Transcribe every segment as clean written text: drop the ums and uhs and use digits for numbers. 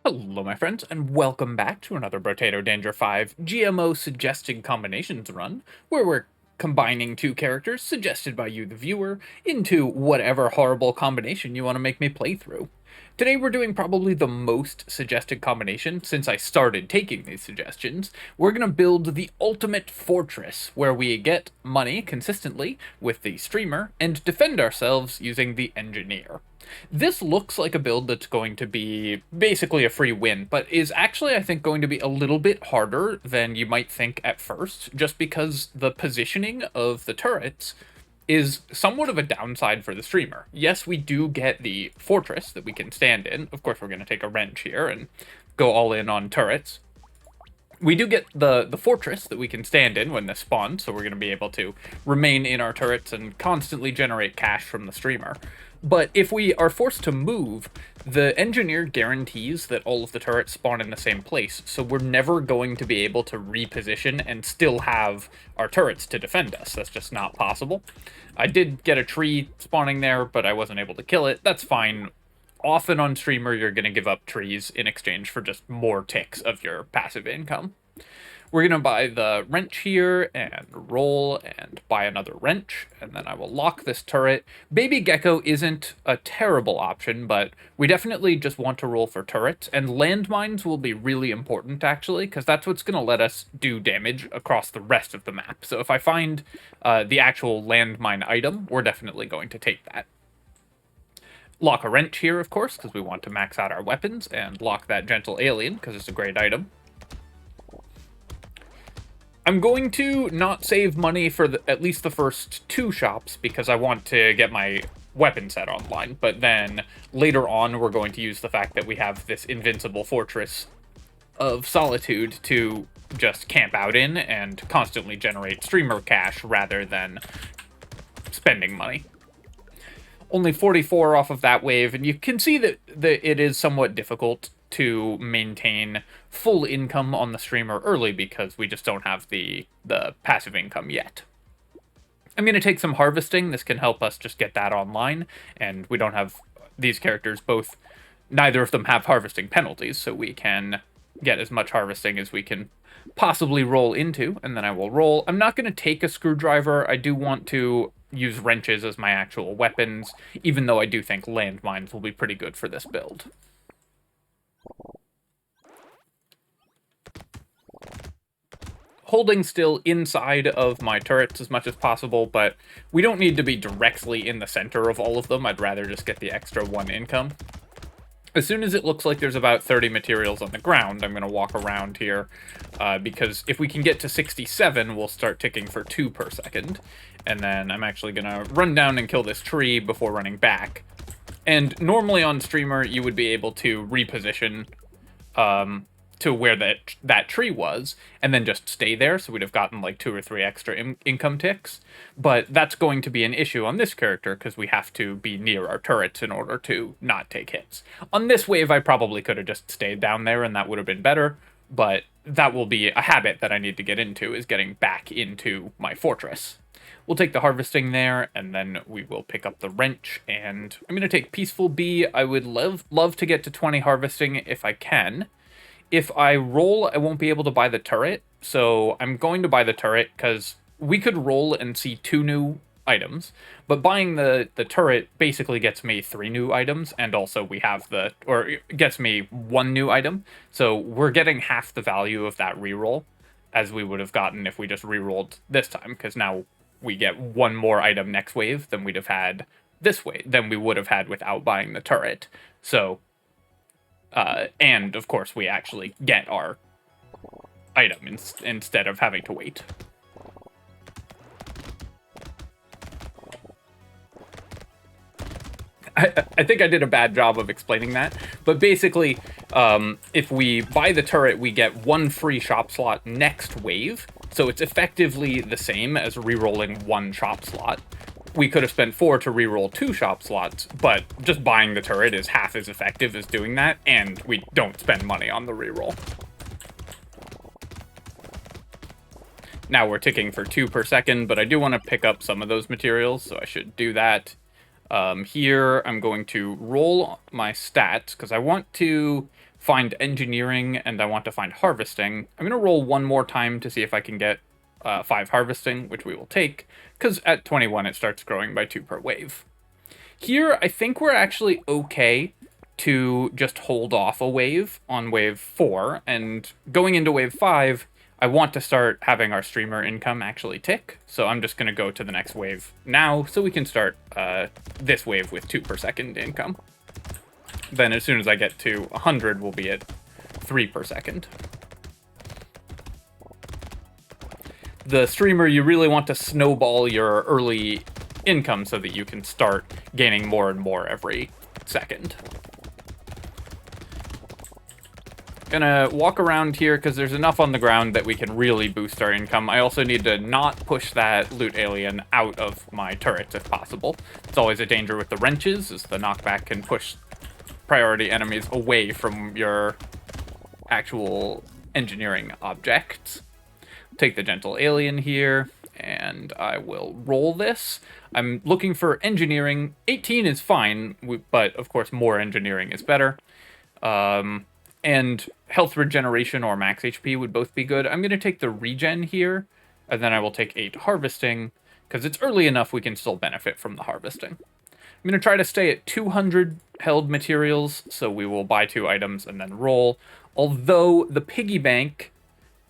Hello, my friends, and welcome back to another Brotato Danger 5 GMO suggested combinations run, where we're combining two characters suggested by you, the viewer, into whatever horrible combination you want to make me play through. Today we're doing probably the most suggested combination since I started taking these suggestions. We're going to build the ultimate fortress, where we get money consistently with the streamer and defend ourselves using the engineer. This looks like a build that's going to be basically a free win, but is actually, I think, going to be a little bit harder than you might think at first, just because the positioning of the turrets is somewhat of a downside for the streamer. Yes, we do get the fortress that we can stand in. Of course, we're going to take a wrench here and go all in on turrets. We do get the fortress that we can stand in when this spawns, so we're going to be able to remain in our turrets and constantly generate cash from the streamer. But if we are forced to move, the engineer guarantees that all of the turrets spawn in the same place, so we're never going to be able to reposition and still have our turrets to defend us. That's just not possible. I did get a tree spawning there, but I wasn't able to kill it. That's fine. Often on streamer, you're going to give up trees in exchange for just more ticks of your passive income. We're going to buy the wrench here and roll and buy another wrench, and then I will lock this turret. Baby Gecko isn't a terrible option, but we definitely just want to roll for turrets, and landmines will be really important, actually, because that's what's going to let us do damage across the rest of the map. So if I find the actual landmine item, we're definitely going to take that. Lock a wrench here, of course, because we want to max out our weapons, and lock that gentle alien, because it's a great item. I'm going to not save money for at least the first two shops because I want to get my weapon set online, but then later on we're going to use the fact that we have this invincible fortress of solitude to just camp out in and constantly generate streamer cash rather than spending money. Only 44 off of that wave, and you can see that it is somewhat difficult to maintain full income on the streamer early because we just don't have the passive income yet. I'm going to take some harvesting. This can help us just get that online, and we don't have these characters both. Neither of them have harvesting penalties, so we can get as much harvesting as we can possibly roll into, and then I will roll. I'm not going to take a screwdriver. I do want to use wrenches as my actual weapons, even though I do think landmines will be pretty good for this build. Holding still inside of my turrets as much as possible, but we don't need to be directly in the center of all of them. I'd rather just get the extra 1 income. As soon as it looks like there's about 30 materials on the ground, I'm going to walk around here, because if we can get to 67, we'll start ticking for 2 per second. And then I'm actually going to run down and kill this tree before running back. And normally on streamer, you would be able to reposition to where that tree was, and then just stay there, so we'd have gotten like 2 or 3 extra income ticks. But that's going to be an issue on this character, because we have to be near our turrets in order to not take hits. On this wave, I probably could have just stayed down there, and that would have been better, but that will be a habit that I need to get into, is getting back into my fortress. We'll take the harvesting there, and then we will pick up the wrench, and I'm going to take Peaceful Bee. I would love to get to 20 harvesting if I can. If I roll, I won't be able to buy the turret, so I'm going to buy the turret, because we could roll and see 2 new items, but buying the turret basically gets me 3 new items, and also we have it gets me 1 new item, so we're getting half the value of that reroll, as we would have gotten if we just rerolled this time, because now we get 1 more item next wave than we'd have had this wave, than we would have had without buying the turret, so... and, of course, we actually get our item instead of having to wait. I think I did a bad job of explaining that, but basically, if we buy the turret, we get 1 free shop slot next wave, so it's effectively the same as re-rolling 1 shop slot. We could have spent 4 to reroll 2 shop slots, but just buying the turret is half as effective as doing that, and we don't spend money on the reroll. Now we're ticking for 2 per second, but I do want to pick up some of those materials, so I should do that. Here, I'm going to roll my stats, because I want to find engineering, and I want to find harvesting. I'm going to roll one more time to see if I can get 5 harvesting, which we will take, because at 21 it starts growing by 2 per wave. Here, I think we're actually okay to just hold off a wave on wave 4, and going into wave 5, I want to start having our streamer income actually tick, so I'm just going to go to the next wave now, so we can start this wave with 2 per second income. Then as soon as I get to 100, we'll be at 3 per second. The streamer, you really want to snowball your early income so that you can start gaining more and more every second. Gonna walk around here because there's enough on the ground that we can really boost our income. I also need to not push that loot alien out of my turrets if possible. It's always a danger with the wrenches, as the knockback can push priority enemies away from your actual engineering objects. Take the gentle alien here, and I will roll this. I'm looking for engineering. 18 is fine, but of course more engineering is better. And health regeneration or max HP would both be good. I'm going to take the regen here, and then I will take 8 harvesting, because it's early enough we can still benefit from the harvesting. I'm going to try to stay at 200 held materials, so we will buy 2 items and then roll. Although the piggy bank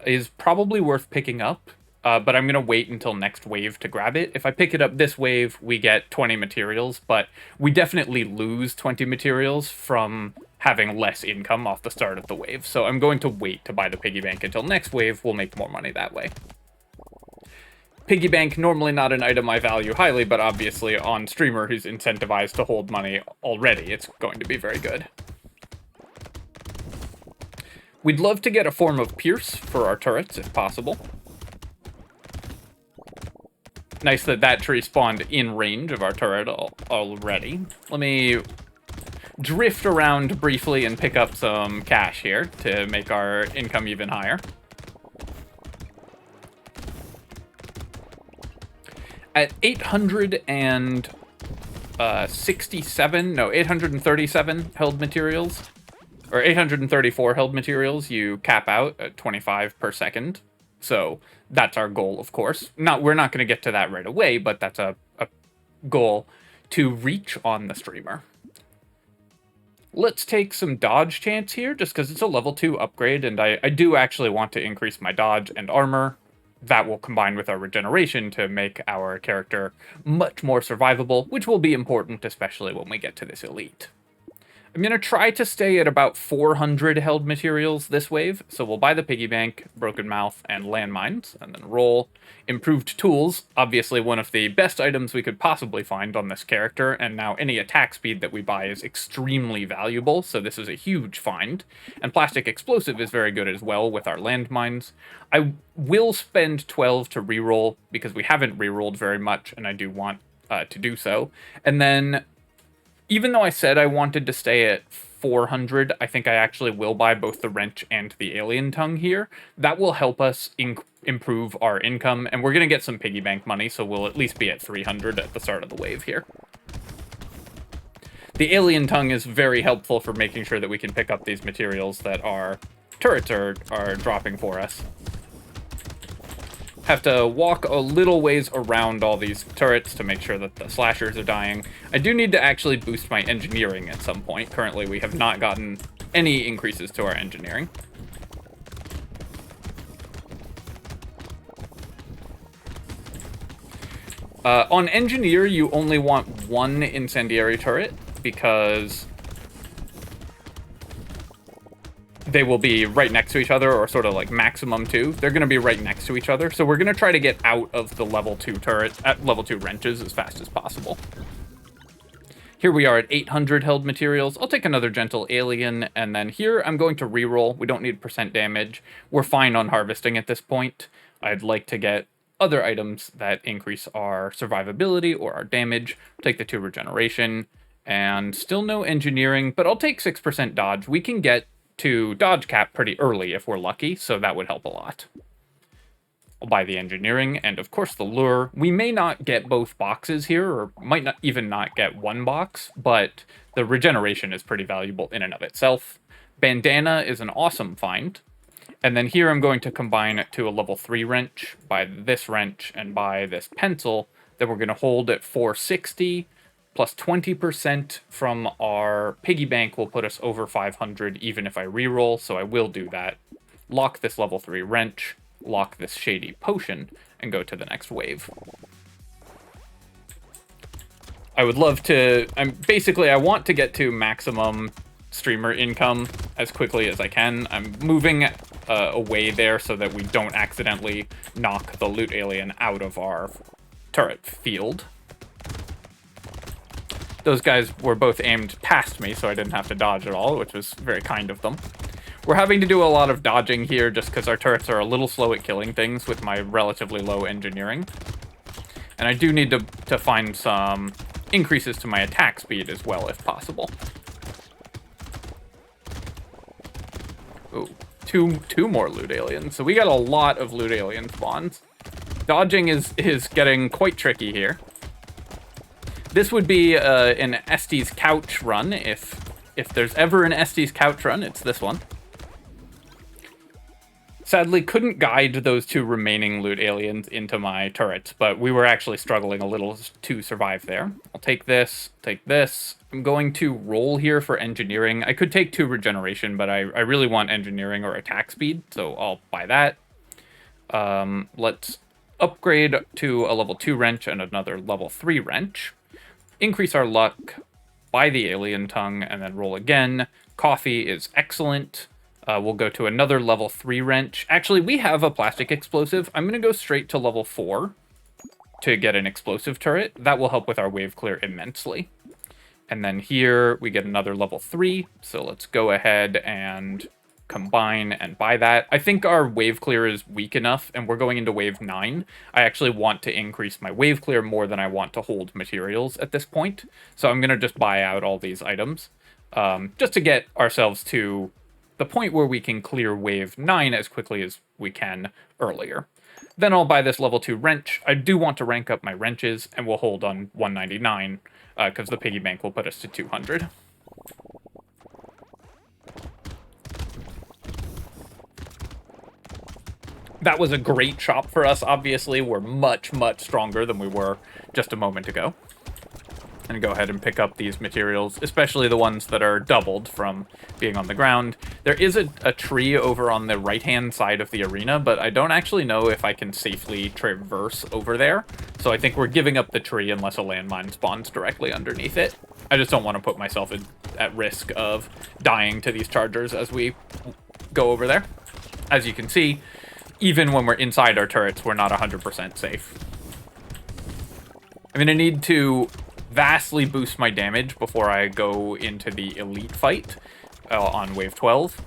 is probably worth picking up, but I'm going to wait until next wave to grab it. If I pick it up this wave, we get 20 materials, but we definitely lose 20 materials from having less income off the start of the wave. So I'm going to wait to buy the piggy bank until next wave. We'll make more money that way. Piggy bank, normally not an item I value highly, but obviously on streamer who's incentivized to hold money already, it's going to be very good. We'd love to get a form of pierce for our turrets, if possible. Nice that that tree spawned in range of our turret already. Let me drift around briefly and pick up some cash here to make our income even higher. At 837 held materials, or 834 held materials, you cap out at 25 per second. So that's our goal, of course. We're not going to get to that right away, but that's a goal to reach on the streamer. Let's take some dodge chance here, just because it's a level 2 upgrade, and I do actually want to increase my dodge and armor. That will combine with our regeneration to make our character much more survivable, which will be important, especially when we get to this elite. I'm going to try to stay at about 400 held materials this wave, so we'll buy the piggy bank, broken mouth, and landmines, and then roll. Improved tools, obviously one of the best items we could possibly find on this character, and now any attack speed that we buy is extremely valuable, so this is a huge find. And plastic explosive is very good as well with our landmines. I will spend 12 to reroll, because we haven't rerolled very much, and I do want to do so. And then, even though I said I wanted to stay at 400, I think I actually will buy both the wrench and the alien tongue here. That will help us improve our income, and we're going to get some piggy bank money, so we'll at least be at 300 at the start of the wave here. The alien tongue is very helpful for making sure that we can pick up these materials that our turrets are dropping for us. Have to walk a little ways around all these turrets to make sure that the slashers are dying. I do need to actually boost my engineering at some point. Currently, we have not gotten any increases to our engineering. On engineer, you only want 1 incendiary turret, because they will be right next to each other, or sort of like maximum 2. They're going to be right next to each other, so we're going to try to get out of the level 2 turret, at level 2 wrenches as fast as possible. Here we are at 800 held materials. I'll take another gentle alien, and then here I'm going to reroll. We don't need percent damage. We're fine on harvesting at this point. I'd like to get other items that increase our survivability or our damage. Take the 2 regeneration, and still no engineering, but I'll take 6% dodge. We can get to dodge cap pretty early if we're lucky, so that would help a lot. I'll buy the engineering, and of course the lure. We may not get both boxes here, or might not even not get 1 box, but the regeneration is pretty valuable in and of itself. Bandana is an awesome find. And then here I'm going to combine it to a level 3 wrench, buy this wrench, and buy this pencil that we're going to hold at 460, plus 20% from our piggy bank will put us over 500 even if I reroll, so I will do that. Lock this level 3 wrench, lock this shady potion, and go to the next wave. I would love to... I want to get to maximum streamer income as quickly as I can. I'm moving away there so that we don't accidentally knock the loot alien out of our turret field. Those guys were both aimed past me, so I didn't have to dodge at all, which was very kind of them. We're having to do a lot of dodging here just because our turrets are a little slow at killing things with my relatively low engineering. And I do need to find some increases to my attack speed as well, if possible. Ooh, two more loot aliens. So we got a lot of loot alien spawns. Dodging is getting quite tricky here. This would be an Estes Couch run. If there's ever an Estes Couch run, it's this one. Sadly, couldn't guide those two remaining loot aliens into my turrets, but we were actually struggling a little to survive there. I'll take this, take this. I'm going to roll here for engineering. I could take 2 regeneration, but I really want engineering or attack speed, so I'll buy that. Let's upgrade to a level 2 wrench and another level 3 wrench. Increase our luck, buy the alien tongue, and then roll again. Coffee is excellent. We'll go to another level 3 wrench. Actually, we have a plastic explosive. I'm going to go straight to level 4 to get an explosive turret. That will help with our wave clear immensely. And then here we get another level 3. So let's go ahead and combine and buy that. I think our wave clear is weak enough, and we're going into wave 9. I actually want to increase my wave clear more than I want to hold materials at this point. So I'm going to just buy out all these items just to get ourselves to the point where we can clear wave 9 as quickly as we can earlier. Then I'll buy this level 2 wrench. I do want to rank up my wrenches, and we'll hold on 199, because the piggy bank will put us to 200. That was a great shop for us, obviously. We're much, much stronger than we were just a moment ago. And go ahead and pick up these materials, especially the ones that are doubled from being on the ground. There is a tree over on the right-hand side of the arena, but I don't actually know if I can safely traverse over there. So I think we're giving up the tree unless a landmine spawns directly underneath it. I just don't want to put myself at risk of dying to these chargers as we go over there. As you can see, even when we're inside our turrets, we're not 100% safe. I'm going to need to vastly boost my damage before I go into the elite fight on wave 12.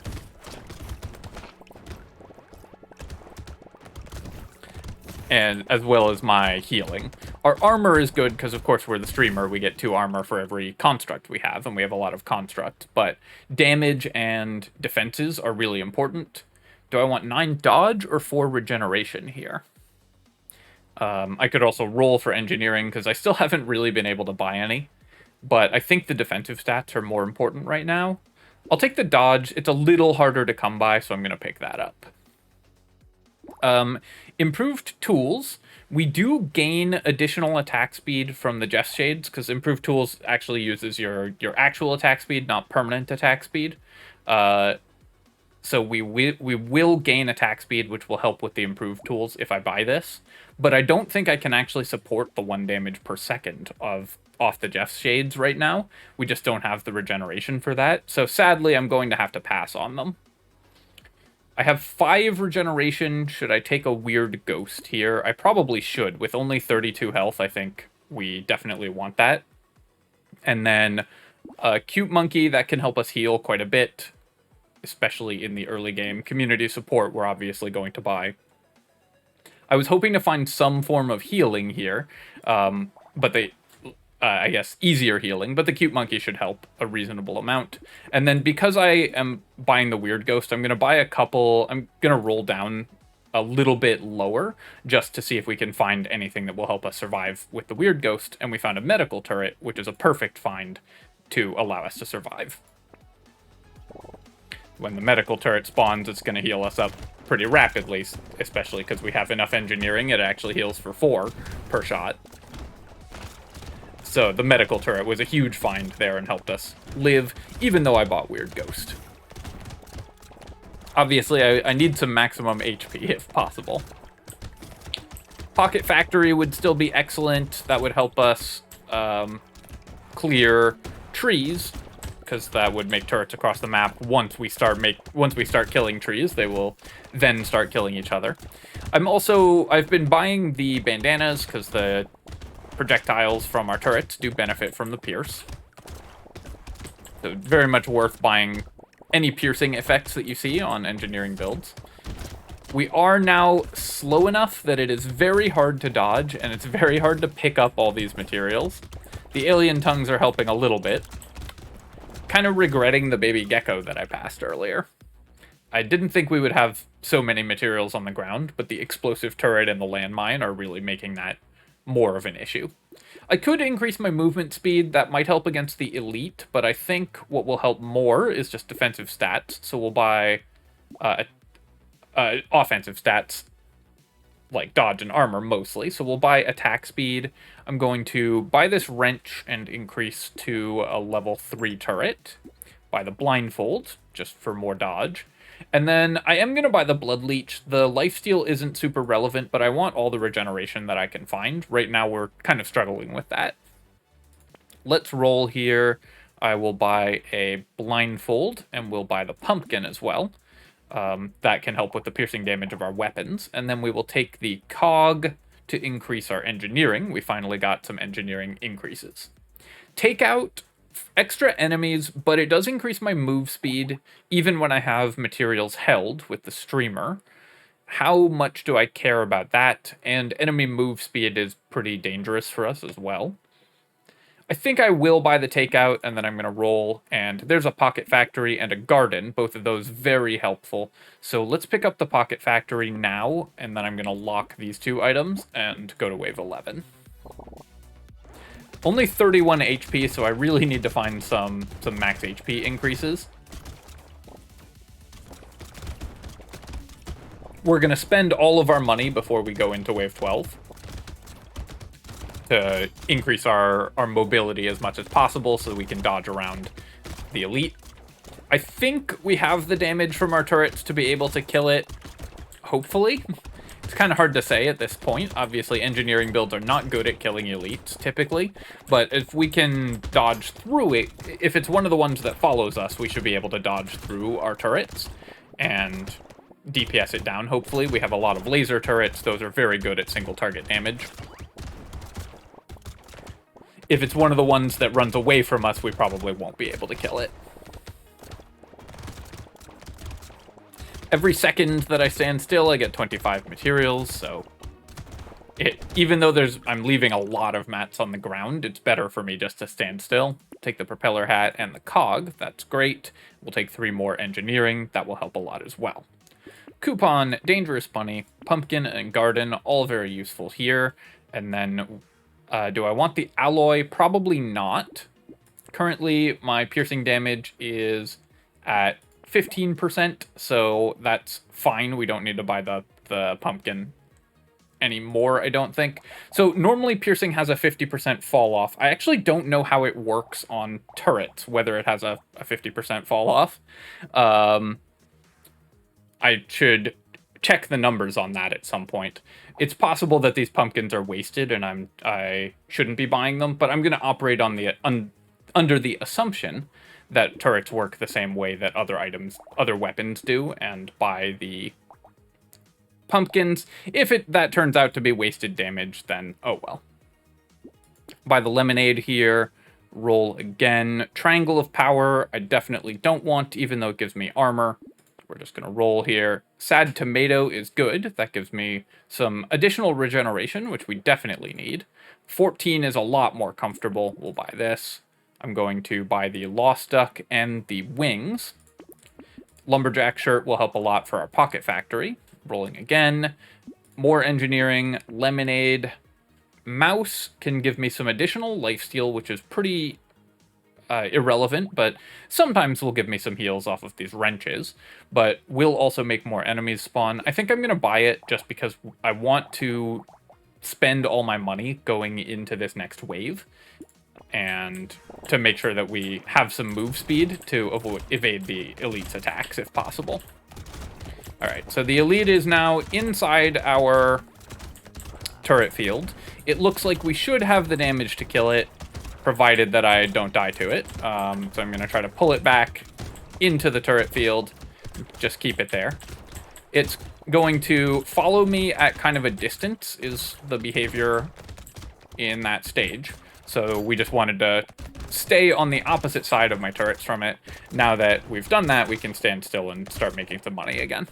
And as well as my healing. Our armor is good because, of course, we're the streamer. We get 2 armor for every construct we have, and we have a lot of construct. But damage and defenses are really important. Do I want 9 dodge or 4 regeneration here? I could also roll for engineering, because I still haven't really been able to buy any. But I think the defensive stats are more important right now. I'll take the dodge. It's a little harder to come by, so I'm going to pick that up. Improved tools. We do gain additional attack speed from the Jeff Shades, because improved tools actually uses your actual attack speed, not permanent attack speed. So we will gain attack speed, which will help with the improved tools if I buy this. But I don't think I can actually support the 1 damage per second off the Jeff Shades right now. We just don't have the regeneration for that. So sadly, I'm going to have to pass on them. I have 5 regeneration. Should I take a weird ghost here? I probably should. With only 32 health, I think we definitely want that. And then a cute monkey, that can help us heal quite a bit, especially in the early game. Community support, we're obviously going to buy. I was hoping to find some form of healing here, but I guess, easier healing, but the cute monkey should help a reasonable amount. And then because I am buying the weird ghost, I'm going to buy a couple, I'm going to roll down a little bit lower, just to see if we can find anything that will help us survive with the weird ghost, and we found a medical turret, which is a perfect find to allow us to survive. When the medical turret spawns, it's going to heal us up pretty rapidly, especially because we have enough engineering. It actually heals for 4 per shot. So the medical turret was a huge find there and helped us live, even though I bought Weird Ghost. Obviously, I need some maximum HP if possible. Pocket Factory would still be excellent. That would help us clear trees, because that would make turrets across the map. Once we start killing trees, they will then start killing each other. I've been buying the bandanas because the projectiles from our turrets do benefit from the pierce. So very much worth buying any piercing effects that you see on engineering builds. We are now slow enough that it is very hard to dodge, and it's very hard to pick up all these materials. The alien tongues are helping a little bit. Kind of regretting the baby gecko that I passed earlier. I didn't think we would have so many materials on the ground, but the explosive turret and the landmine are really making that more of an issue. I could increase my movement speed. That might help against the elite, but I think what will help more is just defensive stats. So we'll buy offensive stats, like dodge and armor mostly. So we'll buy attack speed. I'm going to buy this wrench and increase to a level 3 turret. Buy the blindfold, just for more dodge. And then I am going to buy the blood leech. The lifesteal isn't super relevant, but I want all the regeneration that I can find. Right now we're kind of struggling with that. Let's roll here. I will buy a blindfold, and we'll buy the pumpkin as well. That can help with the piercing damage of our weapons. And then we will take the cog to increase our engineering. We finally got some engineering increases. Take out extra enemies, but it does increase my move speed, even when I have materials held with the streamer. How much do I care about that? And enemy move speed is pretty dangerous for us as well. I think I will buy the takeout, and then I'm going to roll, and there's a Pocket Factory and a garden, both of those very helpful. So let's pick up the Pocket Factory now, and then I'm going to lock these 2 items and go to wave 11. Only 31 HP, so I really need to find some max HP increases. We're going to spend all of our money before we go into wave 12. To increase our mobility as much as possible so we can dodge around the elite. I think we have the damage from our turrets to be able to kill it, hopefully. It's kind of hard to say at this point. Obviously, engineering builds are not good at killing elites, typically. But if we can dodge through it, if it's one of the ones that follows us, we should be able to dodge through our turrets and DPS it down, hopefully. We have a lot of laser turrets. Those are very good at single target damage. If it's one of the ones that runs away from us, we probably won't be able to kill it. Every second that I stand still, I get 25 materials, so even though I'm leaving a lot of mats on the ground, it's better for me just to stand still. Take the propeller hat and the cog, that's great. We'll take 3 more engineering, that will help a lot as well. Coupon, Dangerous Bunny, Pumpkin, and Garden, all very useful here. And then do I want the alloy? Probably not. Currently, my piercing damage is at 15%, so that's fine. We don't need to buy the pumpkin anymore, I don't think. So normally piercing has a 50% fall off. I actually don't know how it works on turrets, whether it has a 50% fall off. I should check the numbers on that at some point. It's possible that these pumpkins are wasted and I shouldn't be buying them, but I'm going to operate on the under the assumption that turrets work the same way that other weapons do, and buy the pumpkins. If that turns out to be wasted damage, then oh well. Buy the lemonade here. Roll again. Triangle of Power, I definitely don't want, even though it gives me armor. We're just going to roll here. Sad Tomato is good. That gives me some additional regeneration, which we definitely need. 14 is a lot more comfortable. We'll buy this. I'm going to buy the Lost Duck and the wings. Lumberjack shirt will help a lot for our Pocket Factory. Rolling again. More engineering. Lemonade. Mouse can give me some additional lifesteal, which is pretty irrelevant, but sometimes will give me some heals off of these wrenches, but will also make more enemies spawn. I think I'm going to buy it just because I want to spend all my money going into this next wave, and to make sure that we have some move speed to evade the elite's attacks if possible. Alright, so the elite is now inside our turret field. It looks like we should have the damage to kill it, provided that I don't die to it. So I'm going to try to pull it back into the turret field, just keep it there. It's going to follow me at kind of a distance, is the behavior in that stage. So we just wanted to stay on the opposite side of my turrets from it. Now that we've done that, we can stand still and start making some money again.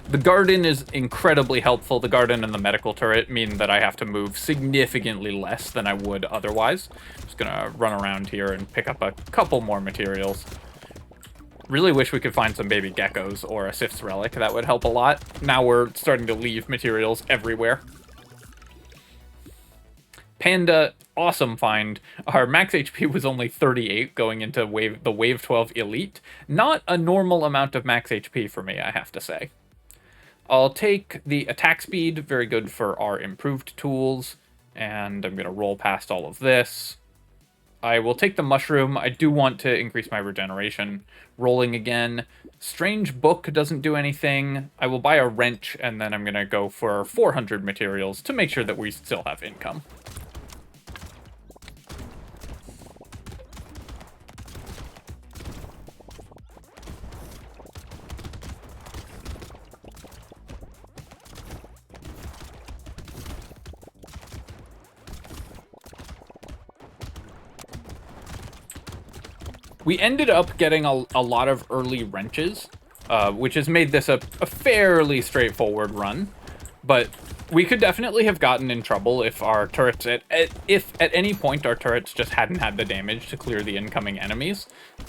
The garden is incredibly helpful. The garden and the medical turret mean that I have to move significantly less than I would otherwise. Just gonna run around here and pick up a couple more materials. Really wish we could find some baby geckos or a Sif's relic. That would help a lot. Now we're starting to leave materials everywhere. Panda, awesome find. Our max HP was only 38 going into the Wave 12 Elite. Not a normal amount of max HP for me, I have to say. I'll take the attack speed, very good for our improved tools, and I'm going to roll past all of this. I will take the mushroom. I do want to increase my regeneration. Rolling again. Strange book doesn't do anything. I will buy a wrench, and then I'm going to go for 400 materials to make sure that we still have income. We ended up getting a lot of early wrenches, which has made this a fairly straightforward run, but we could definitely have gotten in trouble if our turrets, if at any point our turrets just hadn't had the damage to clear the incoming enemies,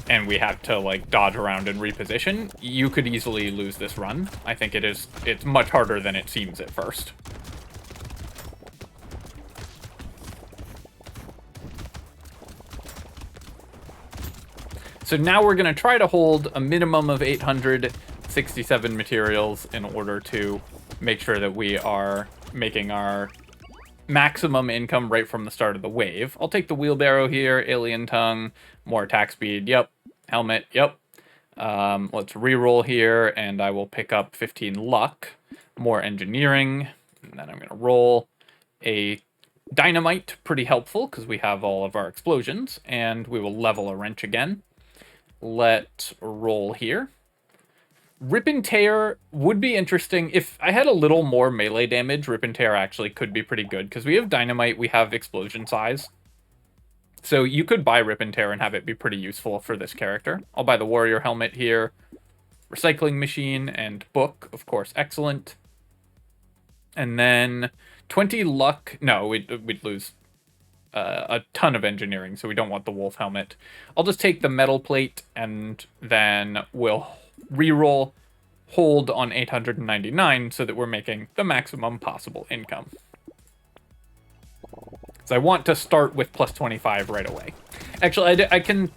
and we had to like dodge around and reposition. You could easily lose this run. I think it's much harder than it seems at first. So now we're going to try to hold a minimum of 867 materials in order to make sure that we are making our maximum income right from the start of the wave. I'll take the wheelbarrow here, alien tongue, more attack speed, yep, helmet, yep. Let's reroll here, and I will pick up 15 luck, more engineering, and then I'm going to roll a dynamite, pretty helpful because we have all of our explosions, and we will level a wrench again. Let's roll here. Rip and Tear would be interesting. If I had a little more melee damage, Rip and Tear actually could be pretty good, because we have Dynamite, we have Explosion Size. So you could buy Rip and Tear and have it be pretty useful for this character. I'll buy the Warrior Helmet here. Recycling Machine and Book, of course, excellent. And then 20 luck. No, we'd lose a ton of engineering, so we don't want the wolf helmet. I'll just take the metal plate, and then we'll reroll, hold on 899 so that we're making the maximum possible income. So I want to start with plus 25 right away. Actually, I can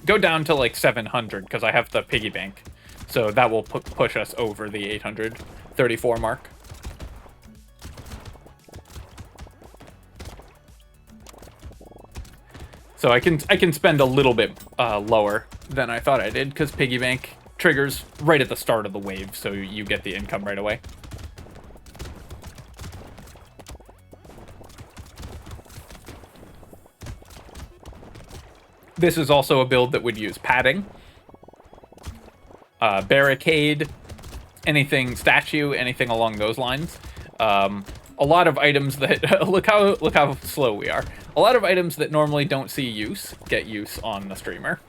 go down to like 700 because I have the piggy bank, so that will push us over the 834 mark. So I can spend a little bit lower than I thought I did, because piggy bank triggers right at the start of the wave, so you get the income right away. This is also a build that would use padding, barricade, anything, statue, anything along those lines. A lot of items that look how slow we are. A lot of items that normally don't see use get use on the streamer.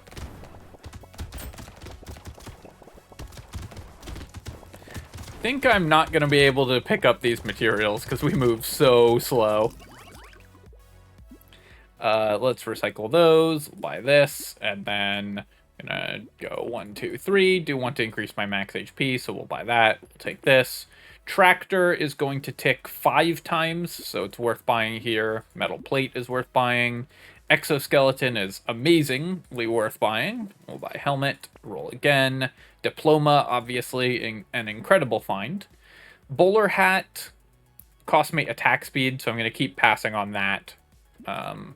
I think I'm not going to be able to pick up these materials because we move so slow. Let's recycle those, buy this, and then I'm gonna go 1, 2, 3. Do want to increase my max HP, so we'll buy that. We'll take this. Tractor is going to tick 5 times, so it's worth buying here. Metal plate is worth buying. Exoskeleton is amazingly worth buying. We'll buy helmet, roll again. Diploma, obviously, an incredible find. Bowler hat cost me attack speed, so I'm going to keep passing on that.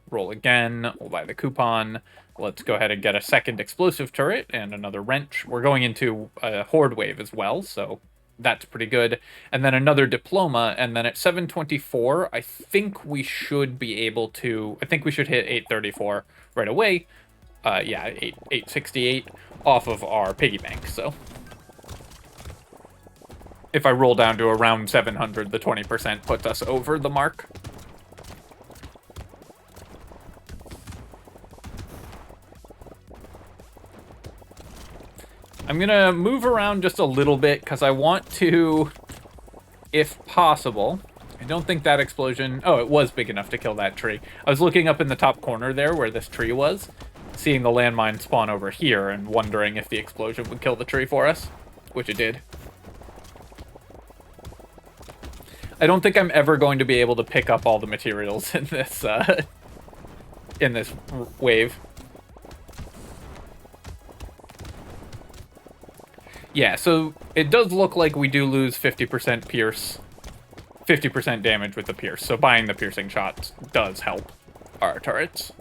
Roll again. We'll buy the coupon. Let's go ahead and get a second explosive turret and another wrench. We're going into a horde wave as well, so that's pretty good. And then another diploma, and then at 724, I think we should be able to... I think we should hit 834 right away. Yeah, 868 off of our piggy bank, so... If I roll down to around 700, the 20% puts us over the mark. I'm going to move around just a little bit because I want to, if possible... I don't think that explosion... Oh, it was big enough to kill that tree. I was looking up in the top corner there where this tree was, seeing the landmine spawn over here and wondering if the explosion would kill the tree for us, which it did. I don't think I'm ever going to be able to pick up all the materials in this wave. Yeah, so it does look like we do lose 50% pierce, 50% damage with the pierce, so buying the piercing shots does help our turrets.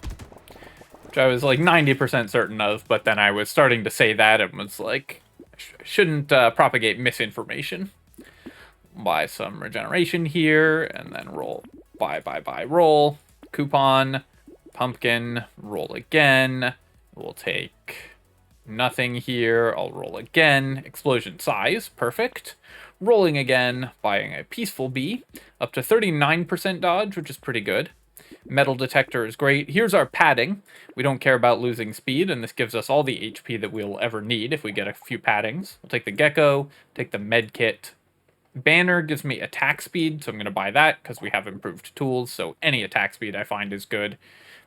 Which I was like 90% certain of, but then I was starting to say that and was like, shouldn't propagate misinformation. Buy some regeneration here, and then roll, buy, roll, coupon, pumpkin, roll again. We'll take nothing here, I'll roll again, explosion size, perfect. Rolling again, buying a peaceful bee, up to 39% dodge, which is pretty good. Metal detector is great. Here's our padding. We don't care about losing speed, and this gives us all the HP that we'll ever need if we get a few paddings. We'll take the gecko, take the med kit. Banner gives me attack speed, so I'm going to buy that because we have improved tools, so any attack speed I find is good.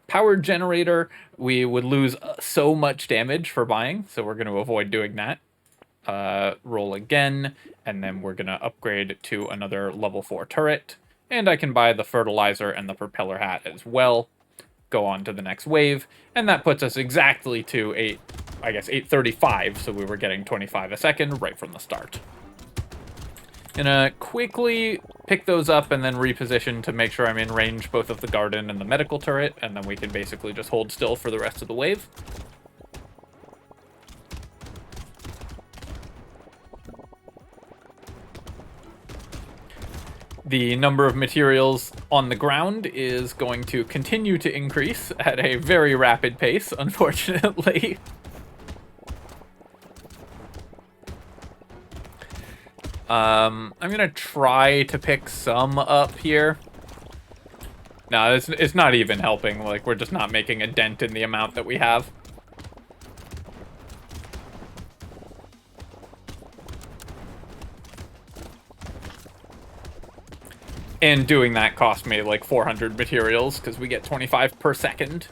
Power generator, we would lose so much damage for buying, so we're going to avoid doing that. Roll again, and then we're going to upgrade to another level 4 turret. And I can buy the fertilizer and the propeller hat as well. Go on to the next wave, and that puts us exactly to 835, so we were getting 25 a second right from the start. Gonna quickly pick those up and then reposition to make sure I'm in range both of the garden and the medical turret, and then we can basically just hold still for the rest of the wave. The number of materials on the ground is going to continue to increase at a very rapid pace, unfortunately. I'm gonna try to pick some up here. No, it's not even helping. Like, we're just not making a dent in the amount that we have. And doing that cost me like 400 materials because we get 25 per second.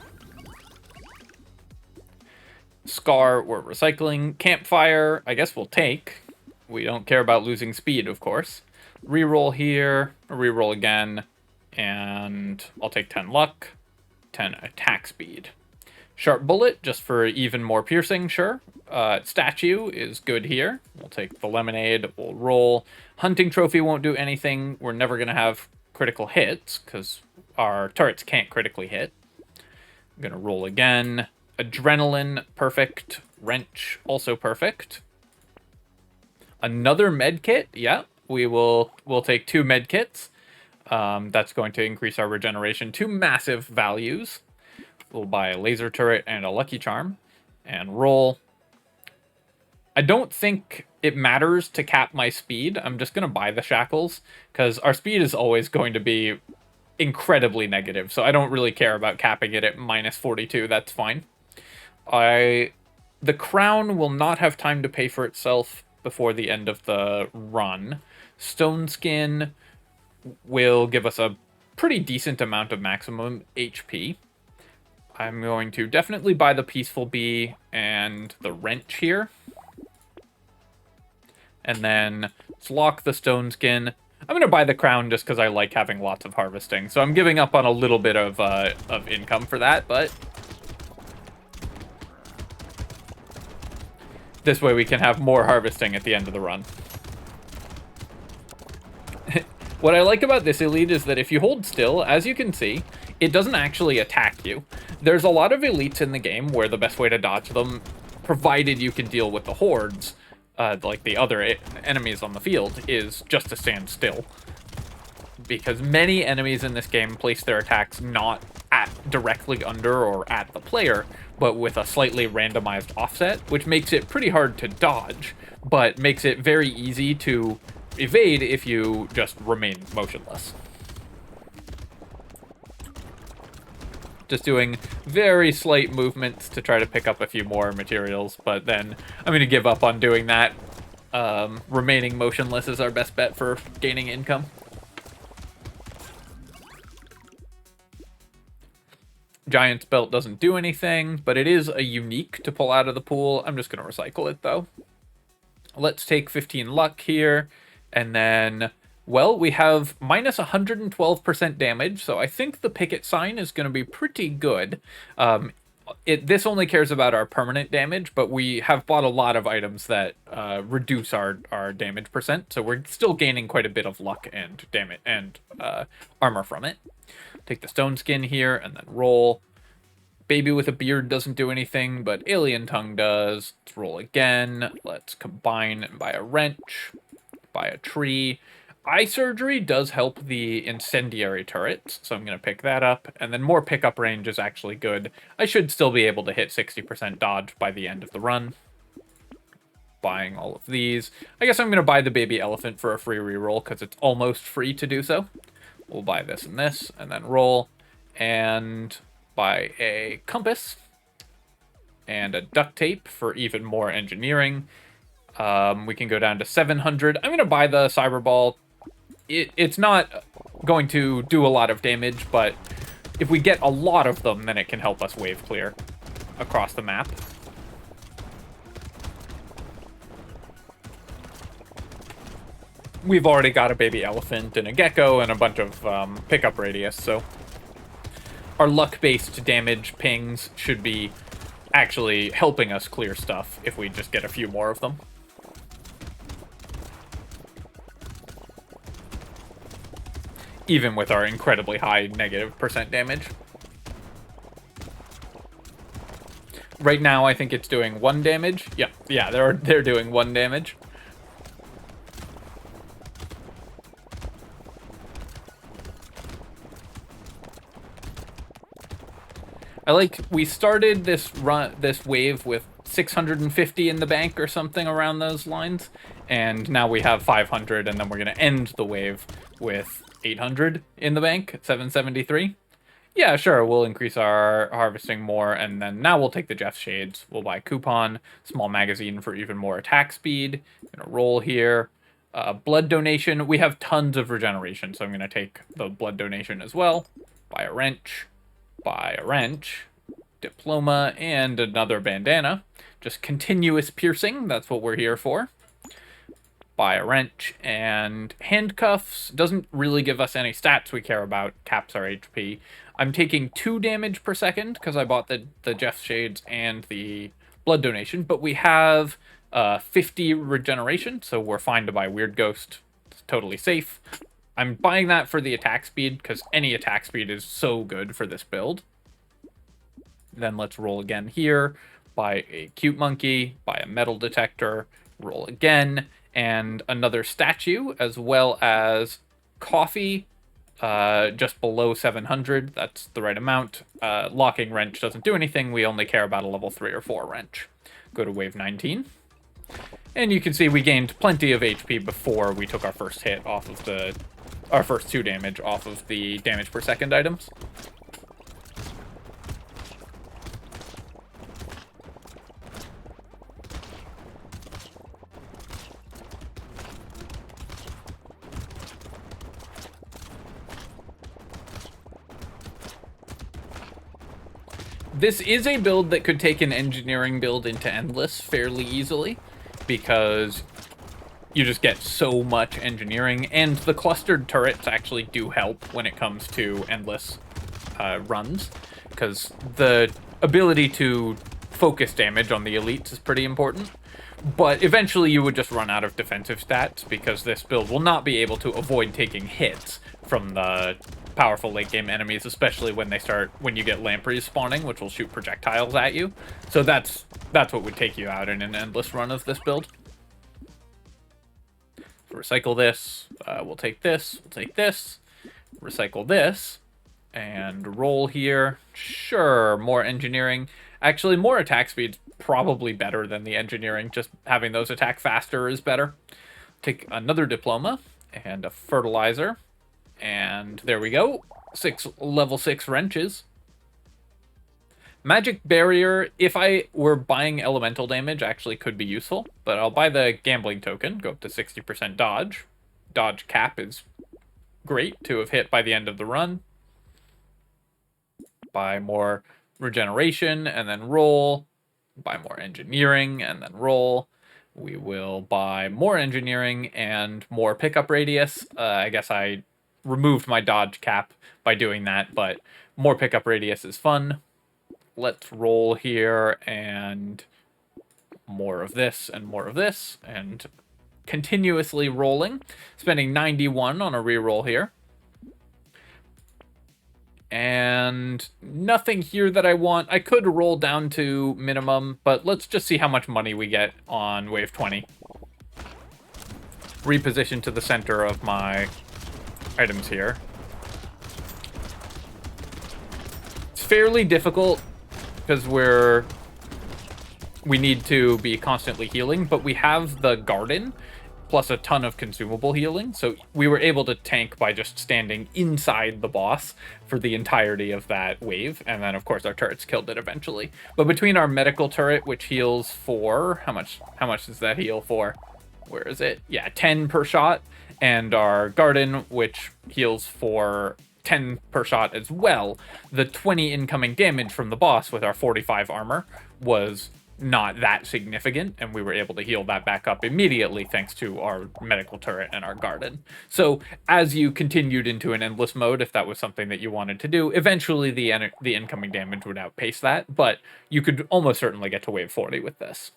Scar, we're recycling. Campfire, I guess we'll take. We don't care about losing speed, of course. Reroll here, reroll again, and I'll take 10 luck, 10 attack speed. Sharp bullet, just for even more piercing, sure. Statue is good here. We'll take the lemonade, we'll roll. Hunting trophy won't do anything. We're never going to have critical hits, because our turrets can't critically hit. I'm going to roll again. Adrenaline, perfect. Wrench, also perfect. Another med kit, yeah. We'll take 2 med kits. That's going to increase our regeneration to massive values. We'll buy a laser turret and a lucky charm. And roll. I don't think it matters to cap my speed. I'm just going to buy the shackles, because our speed is always going to be incredibly negative. So I don't really care about capping it at minus 42. That's fine. The crown will not have time to pay for itself before the end of the run. Stone skin will give us a pretty decent amount of maximum HP. I'm going to definitely buy the peaceful bee and the wrench here. And then let's lock the stone skin. I'm going to buy the crown just because I like having lots of harvesting. So I'm giving up on a little bit of income for that, but this way we can have more harvesting at the end of the run. What I like about this elite is that if you hold still, as you can see, it doesn't actually attack you. There's a lot of elites in the game where the best way to dodge them, provided you can deal with the hordes, like the other enemies on the field, is just to stand still. Because many enemies in this game place their attacks not directly under or at the player, but with a slightly randomized offset, which makes it pretty hard to dodge, but makes it very easy to evade if you just remain motionless. Just doing very slight movements to try to pick up a few more materials, but then I'm going to give up on doing that. Remaining motionless is our best bet for gaining income. Giant's Belt doesn't do anything, but it is a unique to pull out of the pool. I'm just going to recycle it, though. Let's take 15 luck here, and then, well, we have minus 112% damage, so I think the picket sign is going to be pretty good. This only cares about our permanent damage, but we have bought a lot of items that reduce our damage percent, so we're still gaining quite a bit of luck and damage and armor from it. Take the stone skin here and then roll. Baby with a beard doesn't do anything, but alien tongue does. Let's roll again. Let's combine and buy a wrench, buy a tree. Eye surgery does help the incendiary turrets, so I'm going to pick that up. And then more pickup range is actually good. I should still be able to hit 60% dodge by the end of the run. Buying all of these. I guess I'm going to buy the baby elephant for a free reroll because it's almost free to do so. We'll buy this and then roll, and buy a compass, and a duct tape for even more engineering. We can go down to 700. I'm going to buy the cyber ball. It's not going to do a lot of damage, but if we get a lot of them, then it can help us wave clear across the map. We've already got a baby elephant and a gecko and a bunch of pickup radius, so our luck-based damage pings should be actually helping us clear stuff if we just get a few more of them. Even with our incredibly high negative percent damage. Right now, I think it's doing 1 damage. Yeah, they're doing 1 damage. We started this wave with 650 in the bank or something around those lines, and now we have 500, and then we're going to end the wave with 800 in the bank, 773. Yeah, sure, we'll increase our harvesting more, and then now we'll take the Jeff Shades. We'll buy coupon, small magazine for even more attack speed. Gonna roll here. Blood donation, we have tons of regeneration, so I'm going to take the blood donation as well. Buy a wrench. Buy a wrench, diploma, and another bandana. Just continuous piercing, that's what we're here for. Buy a wrench, and handcuffs doesn't really give us any stats we care about, caps our HP. I'm taking 2 damage per second because I bought the Jeff Shades and the blood donation, but we have 50 regeneration, so we're fine to buy Weird Ghost. It's totally safe. I'm buying that for the attack speed, because any attack speed is so good for this build. Then let's roll again here. Buy a cute monkey, buy a metal detector, roll again, and another statue, as well as coffee, just below 700. That's the right amount. Locking wrench doesn't do anything. We only care about a level 3 or 4 wrench. Go to wave 19. And you can see we gained plenty of HP before we took our first hit off of our first 2 damage off of the damage per second items. This is a build that could take an engineering build into Endless fairly easily, because you just get so much engineering, and the clustered turrets actually do help when it comes to endless runs, because the ability to focus damage on the elites is pretty important. But eventually you would just run out of defensive stats, because this build will not be able to avoid taking hits from the powerful late game enemies, especially when you get lampreys spawning, which will shoot projectiles at you. So that's what would take you out in an endless run of this build. Recycle this, we'll take this, recycle this, and roll here. Sure, more engineering. Actually, more attack speed's probably better than the engineering. Just having those attack faster is better. Take another diploma and a fertilizer. And there we go. Level 6 wrenches. Magic barrier, if I were buying elemental damage, actually could be useful. But I'll buy the gambling token, go up to 60% dodge. Dodge cap is great to have hit by the end of the run. Buy more regeneration and then roll. Buy more engineering and then roll. We will buy more engineering and more pickup radius. I guess I removed my dodge cap by doing that, but more pickup radius is fun. Let's roll here, and more of this and more of this, and continuously rolling. Spending 91 on a reroll here. And nothing here that I want. I could roll down to minimum, but let's just see how much money we get on wave 20. Reposition to the center of my items here. It's fairly difficult because we need to be constantly healing, but we have the garden plus a ton of consumable healing, so we were able to tank by just standing inside the boss for the entirety of that wave, and then of course our turrets killed it eventually. But between our medical turret, which heals for how much does that heal for? Where is it? Yeah, 10 per shot, and our garden, which heals for 10 per shot as well, the 20 incoming damage from the boss with our 45 armor was not that significant, and we were able to heal that back up immediately thanks to our medical turret and our garden. So as you continued into an endless mode, if that was something that you wanted to do, eventually the incoming damage would outpace that, but you could almost certainly get to wave 40 with this.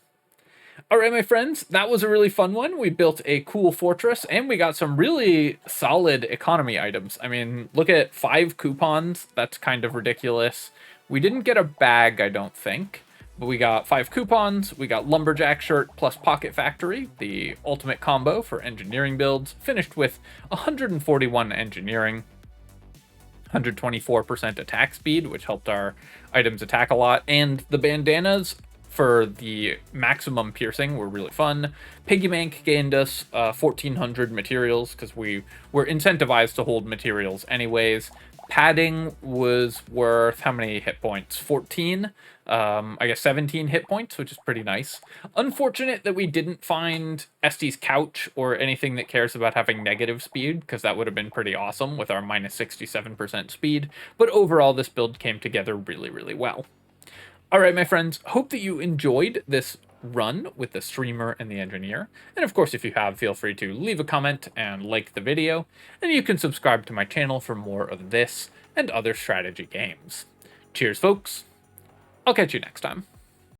Alright, my friends, that was a really fun one. We built a cool fortress, and we got some really solid economy items. I mean, look at 5 coupons. That's kind of ridiculous. We didn't get a bag, I don't think. But we got 5 coupons, we got Lumberjack shirt plus Pocket Factory, the ultimate combo for engineering builds, finished with 141 engineering, 124% attack speed, which helped our items attack a lot, and the bandanas for the maximum piercing were really fun. Piggy Bank gained us 1,400 materials, because we were incentivized to hold materials anyways. Padding was worth how many hit points? 14? I guess 17 hit points, which is pretty nice. Unfortunate that we didn't find Estes couch or anything that cares about having negative speed, because that would have been pretty awesome with our minus 67% speed. But overall, this build came together really, really well. Alright, my friends, hope that you enjoyed this run with the streamer and the engineer. And of course, if you have, feel free to leave a comment and like the video. And you can subscribe to my channel for more of this and other strategy games. Cheers, folks. I'll catch you next time.